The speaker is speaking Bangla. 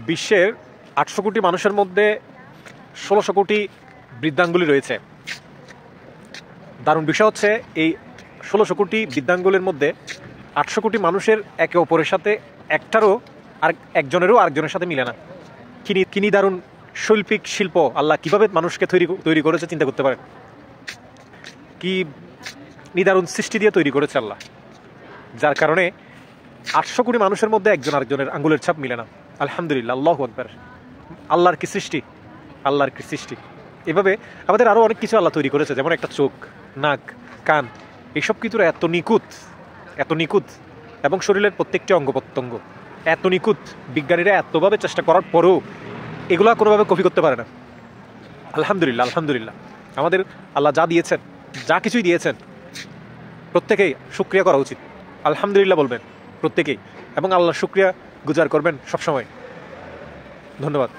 বিশ্বের 800 কোটি মানুষের মধ্যে 1600 কোটি বৃদ্ধাঙ্গুলি রয়েছে। দারুণ বিষয় হচ্ছে এই 1600 কোটি বৃদ্ধাঙ্গুলের মধ্যে 800 কোটি মানুষের একে অপরের সাথে একজনেরও আরেকজনের সাথে মিলে না। কিনি দারুণ শৈল্পিক শিল্প! আল্লাহ কিভাবে মানুষকে তৈরি করেছে চিন্তা করতে পারেন। কি নিদারুণ সৃষ্টি দিয়ে তৈরি করেছে আল্লাহ, যার কারণে 800 কোটি মানুষের মধ্যে একজন আরেকজনের আঙ্গুলের ছাপ মিলে না। আলহামদুলিল্লাহ, আল্লাহু আকবার! আল্লাহর কি সৃষ্টি, আল্লাহর কি সৃষ্টি! এভাবে আমাদের আরও অনেক কিছু আল্লাহ তৈরি করেছে, যেমন একটা চোখ, নাক, কান, এইসব কিছুর এত নিখুঁত এবং শরীরের প্রত্যেকটি অঙ্গ প্রত্যঙ্গ এত নিখুঁত, বিজ্ঞানীরা এতভাবে চেষ্টা করার পরেও এগুলো কোনোভাবে কপি করতে পারে না। আলহামদুলিল্লাহ, আলহামদুলিল্লাহ! আমাদের আল্লাহ যা দিয়েছেন, যা কিছুই দিয়েছেন, প্রত্যেকেই শুকরিয়া করা উচিত। আলহামদুলিল্লাহ বলবেন প্রত্যেকেই, এবং আল্লাহর শুকরিয়া গুজার করবেন সবসময়। ধন্যবাদ।